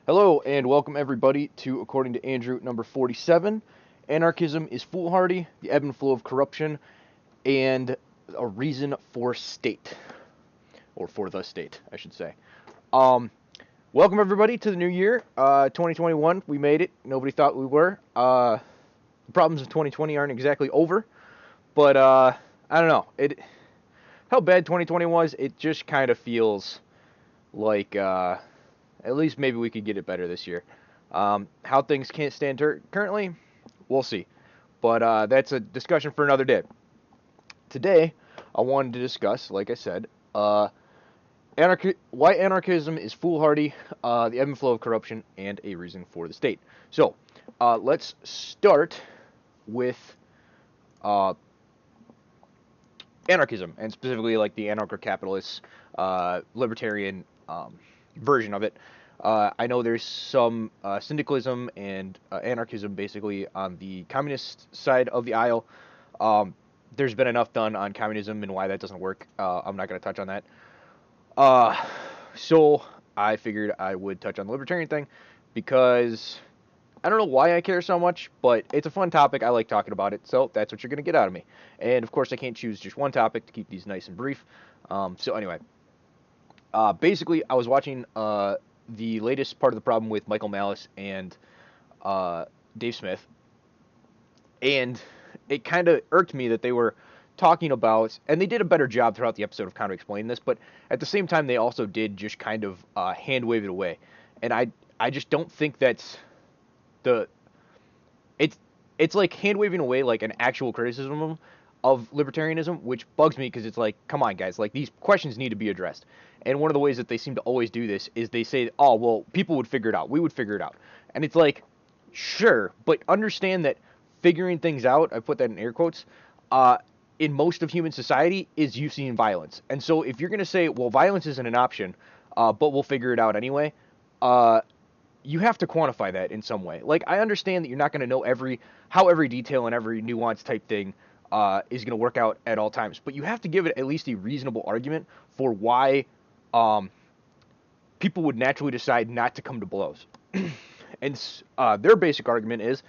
Hello and welcome everybody to According to Andrew number 47. Anarchism is foolhardy, the ebb and flow of corruption, and a reason for state. Or for the state, I should say. Um, Welcome everybody to the new year, 2021. We made it. Nobody thought we were. The problems of 2020 aren't exactly over, but I don't know. How bad 2020 was, it just kind of feels like at least maybe we could get it better this year. How things can't stand currently, we'll see. But that's a discussion for another day. Today, I wanted to discuss, like I said, why anarchism is foolhardy, the ebb and flow of corruption, and a reason for the state. So, let's start with uh, anarchism, and specifically like the anarcho-capitalist, libertarian version of it. I know there's some syndicalism and anarchism basically on the communist side of the aisle. There's been enough done on communism and why that doesn't work. I'm not going to touch on that. Uh, so I figured I would touch on the libertarian thing because I don't know why I care so much, but it's a fun topic. I like talking about it, so that's what you're going to get out of me. And of course, I can't choose just one topic to keep these nice and brief. So anyway, basically, I was watching the latest part of the problem with Michael Malice and Dave Smith, and it kind of irked me that they were talking about, and they did a better job throughout the episode of kind of explaining this, but at the same time, they also did just kind of hand wave it away, and I just don't think that's the it's it's like hand waving away like an actual criticism of libertarianism, which bugs me because it's like, come on, guys, like these questions need to be addressed. And one of the ways that they seem to always do this is they say, oh, well, people would figure it out. We would figure it out. And it's like, sure, but understand that figuring things out, I put that in air quotes, in most of human society is using violence. And so if you're going to say, well, violence isn't an option, but we'll figure it out anyway, uh, you have to quantify that in some way. Like, I understand that you're not going to know how every detail and every nuance type thing is going to work out at all times, but you have to give it at least a reasonable argument for why um, people would naturally decide not to come to blows. And their basic argument is,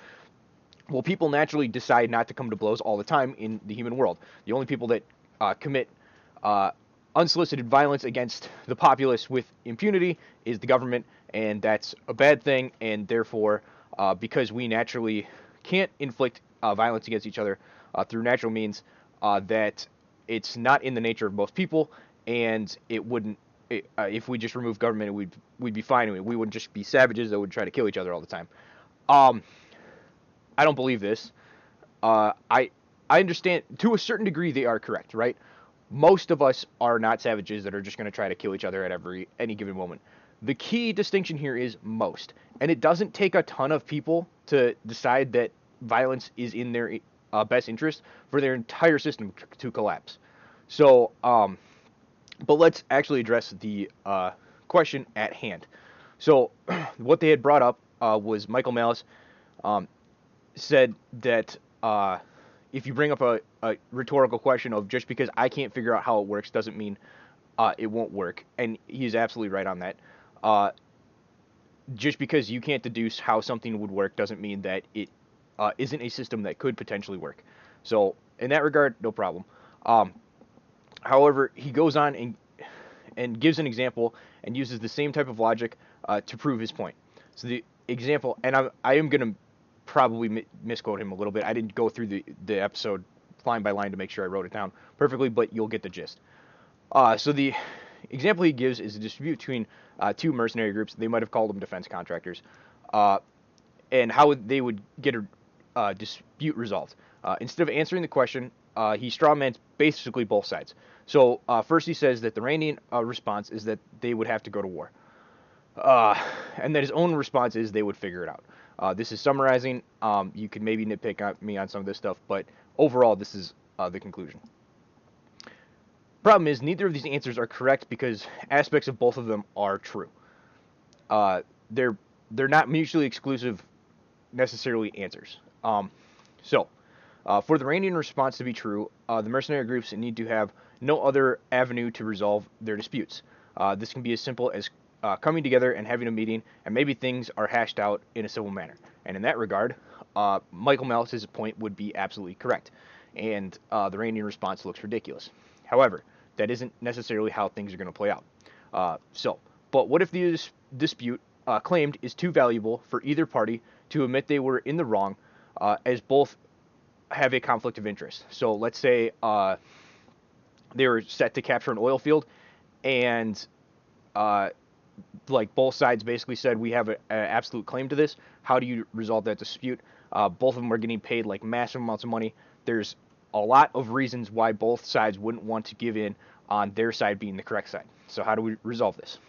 well, people naturally decide not to come to blows all the time in the human world. The only people that commit uh, unsolicited violence against the populace with impunity is the government, and that's a bad thing, and therefore, because we naturally can't inflict violence against each other through natural means, that it's not in the nature of most people, and it wouldn't, if we just remove government, we'd be fine. We wouldn't just be savages that would try to kill each other all the time. Um, I don't believe this. I understand to a certain degree they are correct, right? Most of us are not savages that are just going to try to kill each other at any given moment. The key distinction here is most, and it doesn't take a ton of people to decide that violence is in their best interest for their entire system to collapse. So, but let's actually address the question at hand. So, what they had brought up was Michael Malice um, said that if you bring up a rhetorical question of just because I can't figure out how it works doesn't mean it won't work, and he's absolutely right on that. Uh, just because you can't deduce how something would work doesn't mean that it isn't a system that could potentially work. So in that regard, no problem. Um, However, he goes on and gives an example and uses the same type of logic to prove his point. So the example, and I am going to probably misquote him a little bit. I didn't go through the episode line by line to make sure I wrote it down perfectly, but you'll get the gist. So the example he gives is a dispute between two mercenary groups. They might have called them defense contractors, and how they would get a dispute resolved. Instead of answering the question, he strawmans basically both sides. So first he says that the Iranian response is that they would have to go to war, and that his own response is they would figure it out. This is summarizing. You could maybe nitpick on me on some of this stuff, but overall, this is the conclusion. Problem is, neither of these answers are correct because aspects of both of them are true. Uh, they're not mutually exclusive necessarily answers. For the Iranian response to be true, the mercenary groups need to have no other avenue to resolve their disputes. This can be as simple as coming together and having a meeting, and maybe things are hashed out in a civil manner. And in that regard, Michael Malice's point would be absolutely correct, and the Randian response looks ridiculous. However, that isn't necessarily how things are going to play out. But what if the dispute claimed is too valuable for either party to admit they were in the wrong, as both have a conflict of interest? So let's say they were set to capture an oil field, and like both sides basically said, we have an absolute claim to this. How do you resolve that dispute? Both of them are getting paid like massive amounts of money. There's a lot of reasons why both sides wouldn't want to give in on their side being the correct side. So how do we resolve this?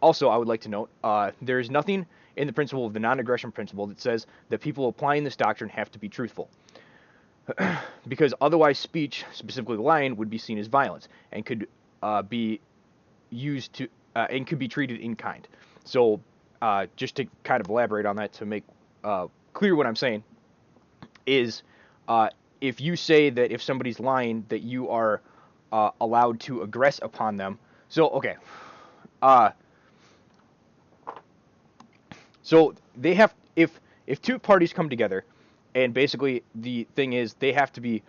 Also, I would like to note, there is nothing in the principle of the non-aggression principle that says that people applying this doctrine have to be truthful. Because otherwise speech, specifically lying, would be seen as violence and could be used to and could be treated in kind. So just to kind of elaborate on that to make clear what I'm saying is if you say that if somebody's lying that you are allowed to aggress upon them. So okay. So they have if two parties come together, and basically the thing is they have to be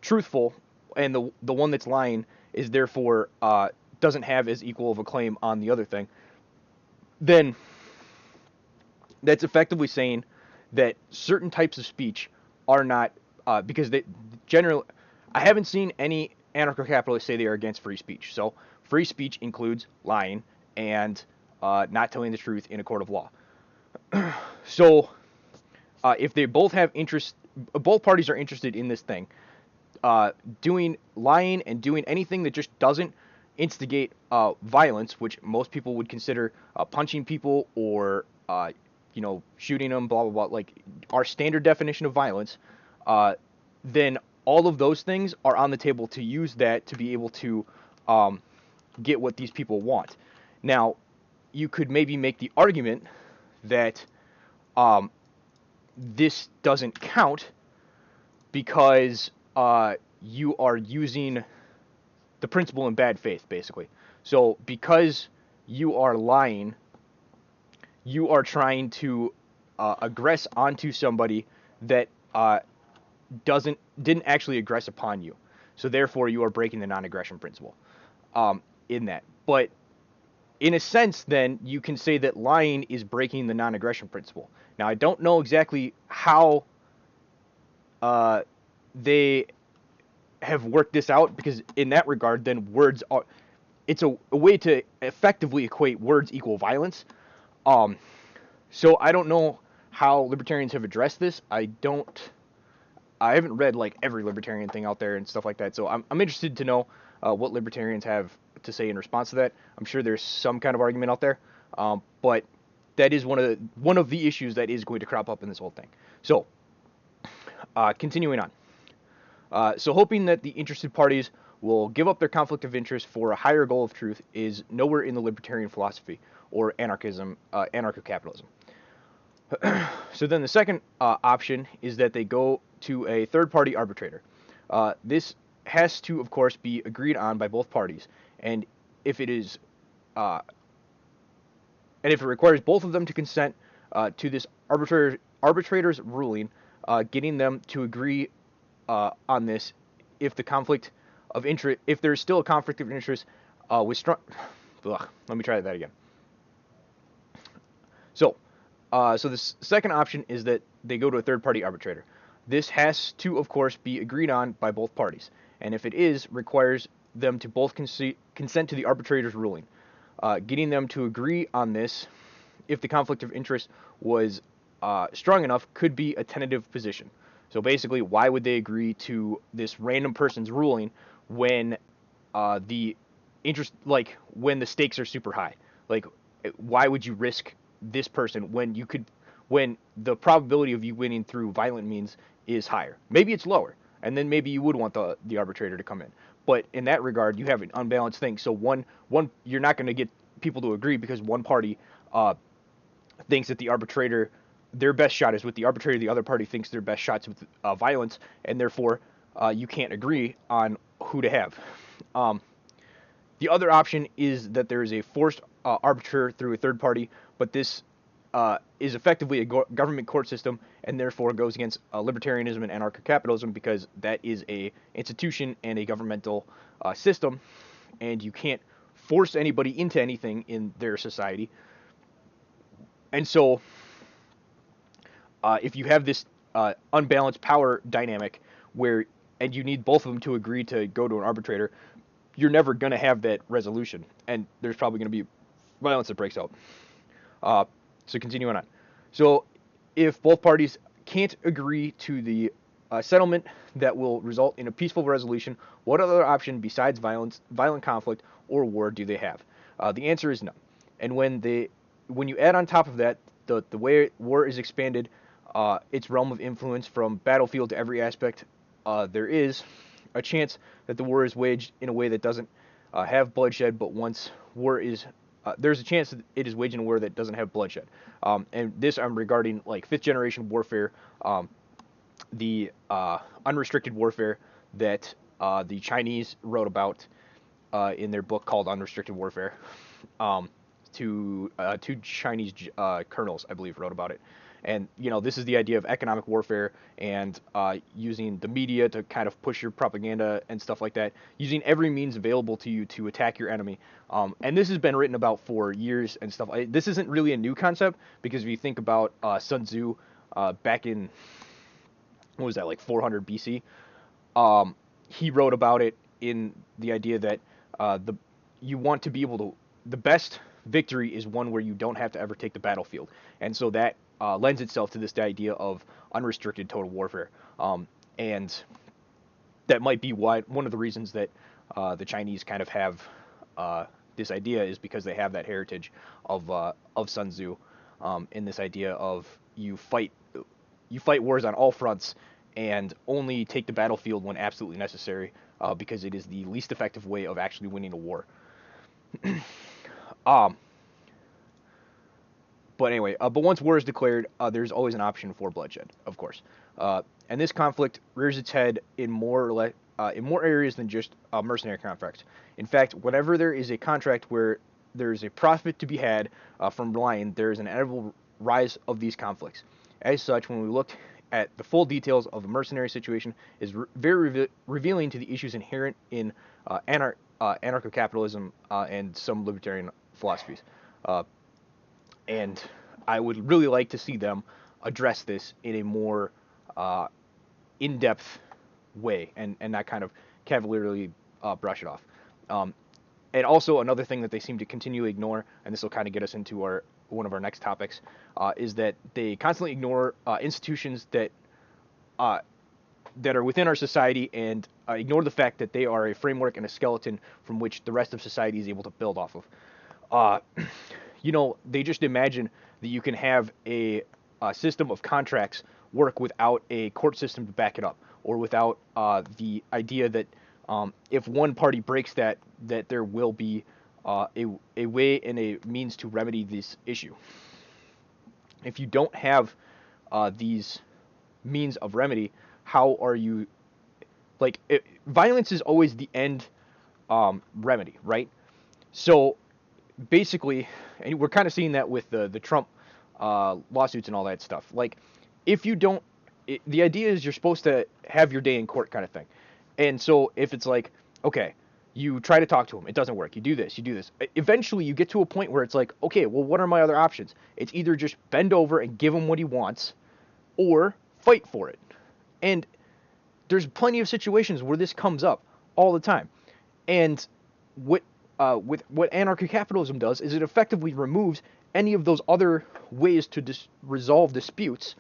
truthful, and the one that's lying is therefore doesn't have as equal of a claim on the other thing, then that's effectively saying that certain types of speech are not because they generally, I haven't seen any anarcho-capitalists say they are against free speech. So free speech includes lying and not telling the truth in a court of law. So if they both have interest, both parties are interested in this thing, doing lying and doing anything that just doesn't instigate violence, which most people would consider punching people or shooting them, blah blah blah, like our standard definition of violence, then all of those things are on the table to use that to be able to get what these people want. Now, you could maybe make the argument that this doesn't count because you are using the principle in bad faith, basically. So because you are lying, you are trying to aggress onto somebody that didn't actually aggress upon you. So therefore, you are breaking the non-aggression principle in that. But in a sense, then, you can say that lying is breaking the non-aggression principle. Now, I don't know exactly how they have worked this out, because in that regard, then words are... It's a way to effectively equate words equal violence. So I don't know how libertarians have addressed this. I haven't read, like, every libertarian thing out there and stuff like that, so I'm interested to know what libertarians have to say in response to that. I'm sure there's some kind of argument out there, but that is one of the issues that is going to crop up in this whole thing. So, continuing on. So hoping that the interested parties will give up their conflict of interest for a higher goal of truth is nowhere in the libertarian philosophy or anarchism, anarcho-capitalism. So then the second option is that they go to a third-party arbitrator. This has to, of course, be agreed on by both parties, and if it requires both of them to consent to this arbitrator's ruling, getting them to agree on this, if the conflict of interest, if there's still a conflict of interest with strong. Let me try that again. So the second option is that they go to a third-party arbitrator. This has to, of course, be agreed on by both parties, and if it is, requires them to both consent to the arbitrator's ruling. Getting them to agree on this, if the conflict of interest was strong enough, could be a tentative position. So basically, why would they agree to this random person's ruling when the when the stakes are super high? Like, why would you risk this person when the probability of you winning through violent means is higher? Maybe it's lower, and then maybe you would want the arbitrator to come in. But in that regard, you have an unbalanced thing. So one you're not going to get people to agree because one party thinks that the arbitrator, their best shot is with the arbitrator, the other party thinks their best shot's with violence, and therefore you can't agree on who to have. The other option is that there is a forced arbiter through a third party, but this is effectively a government court system, and therefore goes against libertarianism and anarcho-capitalism, because that is a institution and a governmental system, and you can't force anybody into anything in their society. And so, if you have this unbalanced power dynamic and you need both of them to agree to go to an arbitrator, you're never going to have that resolution, and there's probably going to be violence that breaks out. So continuing on. So if both parties can't agree to the settlement that will result in a peaceful resolution, what other option besides violent conflict or war do they have? The answer is none. And when you add on top of that the way war is expanded, its realm of influence from battlefield to every aspect, there is a chance that the war is waged in a way that doesn't have bloodshed, but once war is there's a chance that it is waging a war that doesn't have bloodshed. And this I'm regarding like fifth generation warfare, the unrestricted warfare that the Chinese wrote about in their book called Unrestricted Warfare. Two Chinese colonels, I believe, wrote about it. And, this is the idea of economic warfare and using the media to kind of push your propaganda and stuff like that, using every means available to you to attack your enemy. And this has been written about for years and stuff. This isn't really a new concept, because if you think about Sun Tzu back in, what was that, like 400 BC? He wrote about it in the idea that you want to be able to, the best victory is one where you don't have to ever take the battlefield. And so that lends itself to this idea of unrestricted total warfare. And that might be one of the reasons that the Chinese kind of have this idea, is because they have that heritage of Sun Tzu, in this idea of you fight wars on all fronts and only take the battlefield when absolutely necessary, because it is the least effective way of actually winning a war. But anyway, but once war is declared, there's always an option for bloodshed, of course. And this conflict rears its head in more areas than just mercenary contracts. In fact, whenever there is a contract where there's a profit to be had from lying, there is an inevitable rise of these conflicts. As such, when we looked at the full details of a mercenary situation, is very revealing to the issues inherent in anarcho-capitalism and some libertarian philosophies. And I would really like to see them address this in a more in-depth way, and not kind of cavalierly brush it off. And also another thing that they seem to continually ignore, and this will kind of get us into one of our next topics, is that they constantly ignore institutions that are within our society, and ignore the fact that they are a framework and a skeleton from which the rest of society is able to build off of. They just imagine that you can have a system of contracts work without a court system to back it up, or without the idea that if one party breaks that there will be a way and a means to remedy this issue. If you don't have these means of remedy, how are you, violence is always the end remedy, right? So basically, and we're kind of seeing that with the Trump lawsuits and all that stuff. Like, if you don't, the idea is you're supposed to have your day in court kind of thing. And so if it's like, okay, you try to talk to him, it doesn't work, you do this, eventually you get to a point where it's like, okay, well, what are my other options? It's either just bend over and give him what he wants, or fight for it. And there's plenty of situations where this comes up all the time. And with what anarcho-capitalism does is it effectively removes any of those other ways to resolve disputes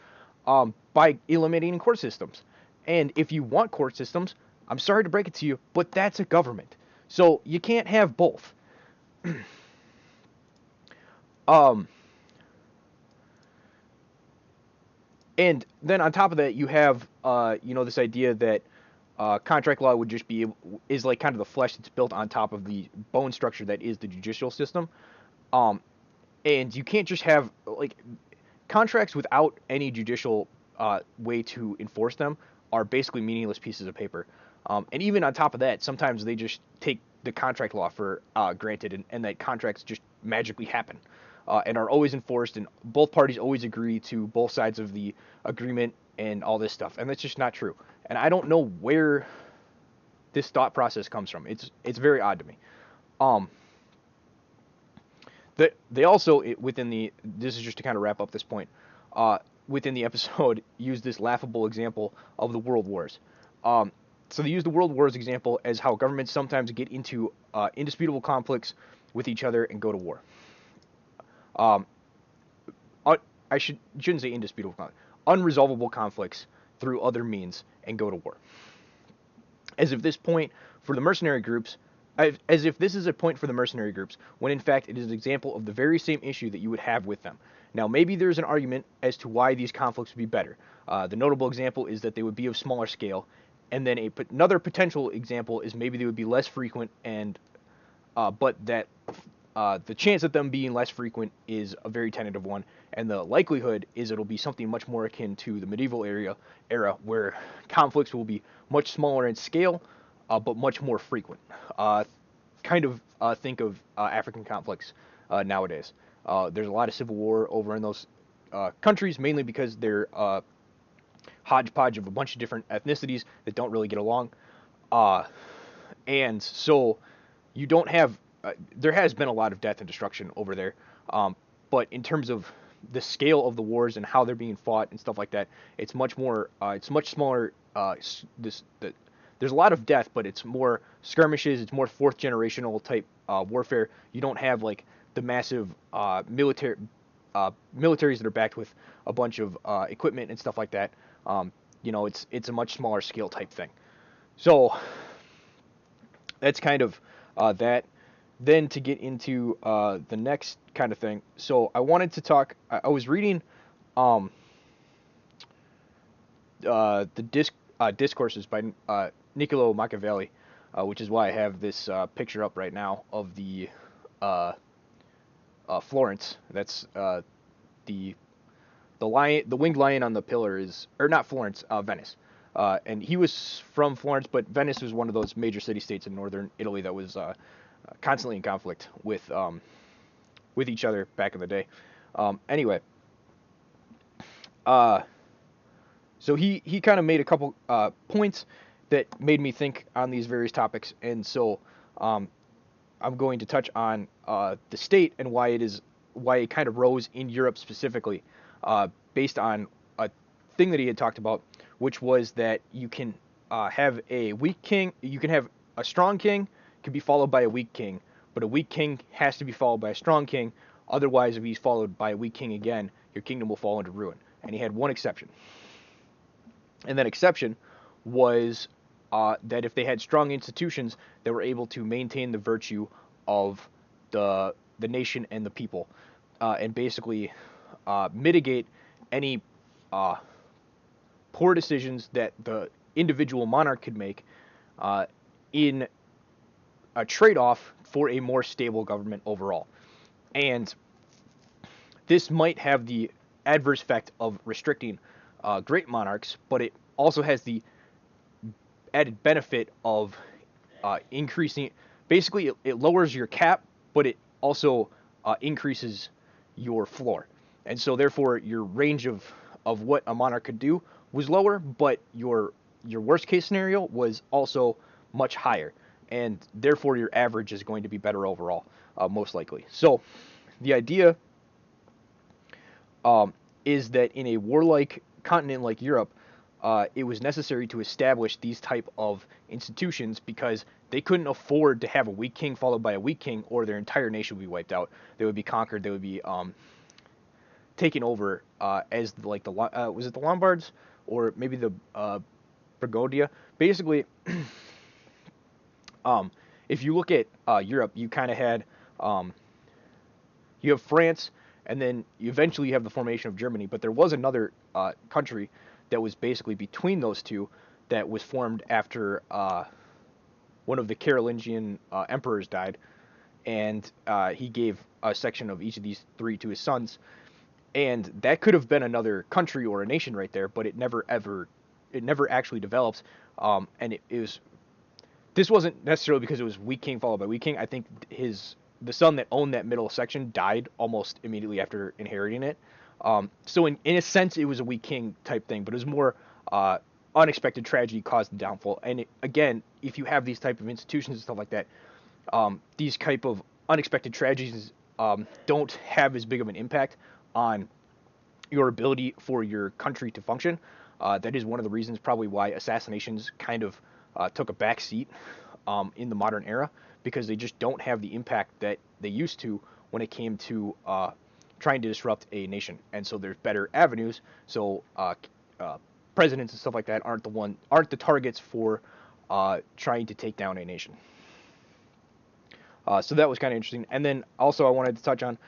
by eliminating court systems. And if you want court systems, I'm sorry to break it to you, but that's a government. So you can't have both. And then on top of that, you have this idea that contract law would just is like kind of the flesh that's built on top of the bone structure that is the judicial system. And you can't just have contracts without any judicial way to enforce them are basically meaningless pieces of paper. And even on top of that, sometimes they just take the contract law for granted, and that contracts just magically happen and are always enforced, and both parties always agree to both sides of the agreement and all this stuff, and that's just not true. And I don't know where this thought process comes from. It's very odd to me. Um, they also within the this is just to kind of wrap up this point. Within the episode, use this laughable example of the world wars. So they use the world wars example as how governments sometimes get into indisputable conflicts with each other and go to war. Um, I shouldn't say indisputable conflict, unresolvable conflicts through other means and go to war. As if this point for the mercenary groups, as if this is a point for the mercenary groups, when in fact it is an example of the very same issue that you would have with them. Now, maybe there's an argument as to why these conflicts would be better. The notable example is that they would be of smaller scale, and then another potential example is maybe they would be less frequent, and but that the chance of them being less frequent is a very tentative one, and the likelihood is it'll be something much more akin to the medieval era where conflicts will be much smaller in scale, but much more frequent. Think of African conflicts nowadays. There's a lot of civil war over in those countries, mainly because they're hodgepodge of a bunch of different ethnicities that don't really get along. And so you don't have, there has been a lot of death and destruction over there. But in terms of the scale of the wars and how they're being fought and stuff like that, it's much more, it's much smaller. There's a lot of death, but it's more skirmishes. It's more fourth generational type warfare. You don't have like the massive militaries that are backed with a bunch of equipment and stuff like that. It's a much smaller scale type thing. So that's kind of that. Then to get into the next kind of thing. So I wanted to talk. I was reading the discourses by Niccolo Machiavelli, which is why I have this picture up right now of the Florence. That's the lion, the winged lion on the pillar is, or not Florence, Venice. And he was from Florence, but Venice was one of those major city-states in northern Italy that was constantly in conflict with each other back in the day. Anyway, so he kind of made a couple points that made me think on these various topics, and so I'm going to touch on the state and why it kind of rose in Europe specifically, based on a thing that he had talked about, which was that you can have a weak king, you can have a strong king, can be followed by a weak king, but a weak king has to be followed by a strong king. Otherwise, if he's followed by a weak king again, your kingdom will fall into ruin. And he had one exception. And that exception was that if they had strong institutions that were able to maintain the virtue of the nation and the people, and basically mitigate any poor decisions that the individual monarch could make in a trade-off for a more stable government overall. And this might have the adverse effect of restricting great monarchs, but it also has the added benefit of increasing. Basically, it lowers your cap, but it also increases your floor. And so therefore your range of what a monarch could do was lower, but your worst case scenario was also much higher. And therefore your average is going to be better overall, most likely. So the idea is that in a warlike continent like Europe, it was necessary to establish these type of institutions because they couldn't afford to have a weak king followed by a weak king, or their entire nation would be wiped out. They would be conquered. They would be taken over as like was it the Lombards or maybe the Burgundia? Basically, if you look at Europe, you kind of had you have France, and then eventually you have the formation of Germany. But there was another country that was basically between those two that was formed after one of the Carolingian emperors died, and he gave a section of each of these three to his sons, and that could have been another country or a nation right there, but it never actually develops, and it was this wasn't necessarily because it was weak king followed by weak king. I think the son that owned that middle section died almost immediately after inheriting it. So in a sense, it was a weak king type thing, but it was more unexpected tragedy caused the downfall. And again, if you have these type of institutions and stuff like that, these type of unexpected tragedies don't have as big of an impact on your ability for your country to function. That is one of the reasons probably why assassinations kind of took a back seat in the modern era, because they just don't have the impact that they used to when it came to trying to disrupt a nation. And so there's better avenues. So presidents and stuff like that aren't the targets for trying to take down a nation. So that was kind of interesting. And then also I wanted to touch on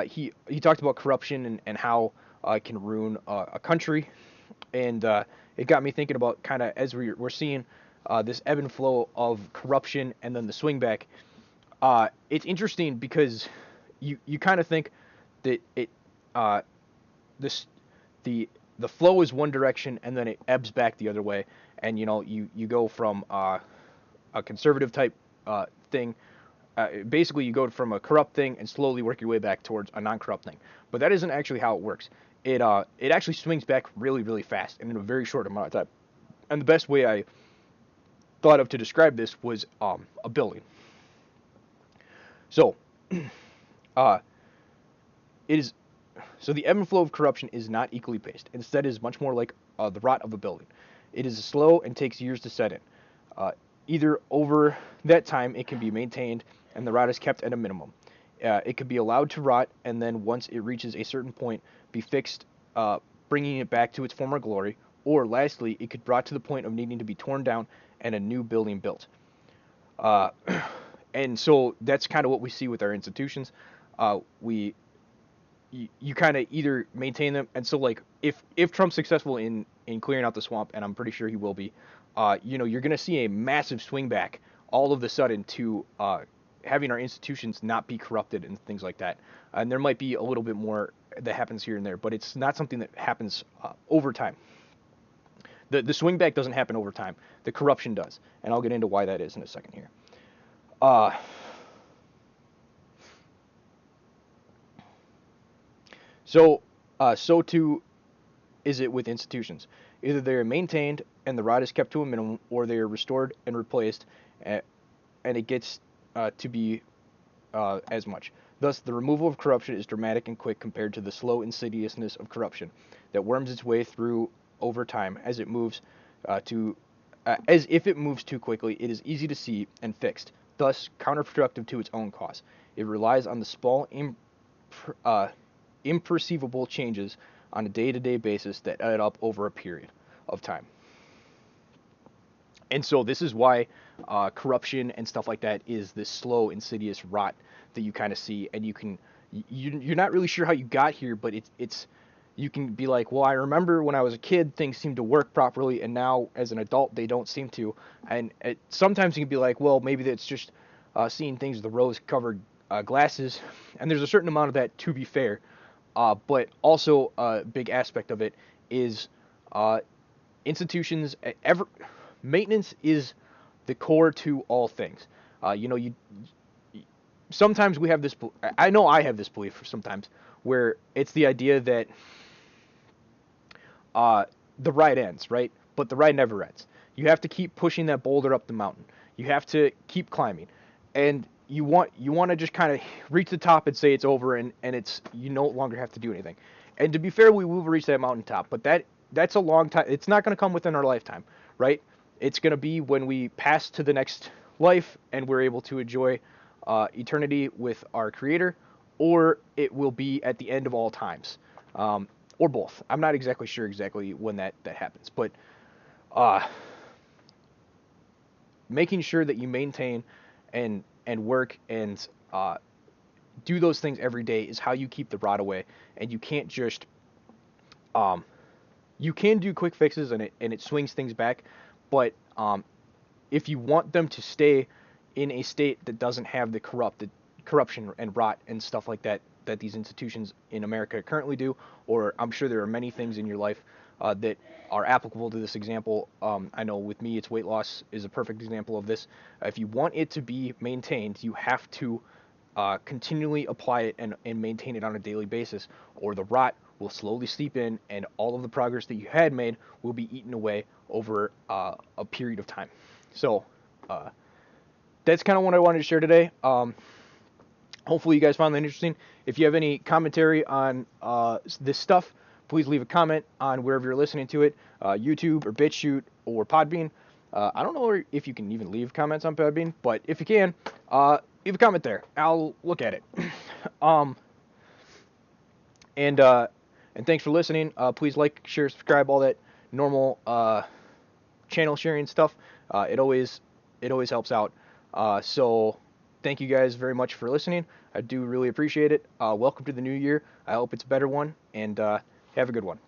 he talked about corruption and how it can ruin a country, and it got me thinking about kind of as we're seeing this ebb and flow of corruption and then the swing back. It's interesting because you kind of think that this the flow is one direction and then it ebbs back the other way, and you go from a conservative type thing. Basically, you go from a corrupt thing and slowly work your way back towards a non-corrupt thing. But that isn't actually how it works. It actually swings back really, really fast and in a very short amount of time. And the best way I thought of to describe this was a building. So, it is so the ebb and flow of corruption is not equally paced. Instead, it is much more like the rot of a building. It is slow and takes years to set in. Either over that time, it can be maintained and the rot is kept at a minimum. It could be allowed to rot, and then once it reaches a certain point, be fixed, bringing it back to its former glory. Or lastly, it could be brought to the point of needing to be torn down and a new building built. And so that's kind of what we see with our institutions. You kind of either maintain them, and so like if Trump's successful in clearing out the swamp, and I'm pretty sure he will be, you're going to see a massive swing back all of a sudden to having our institutions not be corrupted and things like that. And there might be a little bit more that happens here and there, but it's not something that happens over time. The swing back doesn't happen over time. The corruption does, and I'll get into why that is in a second here. So too is it with institutions. Either they are maintained and the rot is kept to a minimum, or they are restored and replaced, and it gets to be as much. Thus, the removal of corruption is dramatic and quick compared to the slow insidiousness of corruption that worms its way through over time as it moves as if it moves too quickly. It is easy to see and fixed, thus counterproductive to its own cause. It relies on the small, imperceivable changes on a day-to-day basis that add up over a period of time. And so this is why corruption and stuff like that is this slow, insidious rot that you kind of see, and you're not really sure how you got here, but it's you can be like, well, I remember when I was a kid, things seemed to work properly, and now as an adult, they don't seem to. And sometimes you can be like, well, maybe that's just seeing things with the rose-covered glasses, and there's a certain amount of that, to be fair. But also a big aspect of it is institutions. Maintenance is the core to all things. Sometimes we have this. I know I have this belief sometimes where it's the idea that the ride ends, right? But the ride never ends. You have to keep pushing that boulder up the mountain. You have to keep climbing, and you want to just kind of reach the top and say it's over, and it's you no longer have to do anything. And to be fair, we will reach that mountaintop, but that's a long time. It's not going to come within our lifetime, right? It's going to be when we pass to the next life and we're able to enjoy eternity with our Creator, or it will be at the end of all times, or both. I'm not exactly sure when that happens, but making sure that you maintain and work and do those things every day is how you keep the rot away. And you can't just you can do quick fixes and it swings things back, but if you want them to stay in a state that doesn't have the corruption and rot and stuff like that these institutions in America currently do, or I'm sure there are many things in your life that are applicable to this example. I know with me, it's weight loss is a perfect example of this. If you want it to be maintained, you have to continually apply it and maintain it on a daily basis, or the rot will slowly seep in, and all of the progress that you had made will be eaten away over a period of time. So that's kind of what I wanted to share today. Hopefully you guys found that interesting. If you have any commentary on this stuff, please leave a comment on wherever you're listening to it, YouTube or BitChute or Podbean. I don't know if you can even leave comments on Podbean, but if you can, leave a comment there. I'll look at it. And thanks for listening. Please like, share, subscribe, all that normal channel sharing stuff. It always helps out. So thank you guys very much for listening. I do really appreciate it. Welcome to the new year. I hope it's a better one, and have a good one.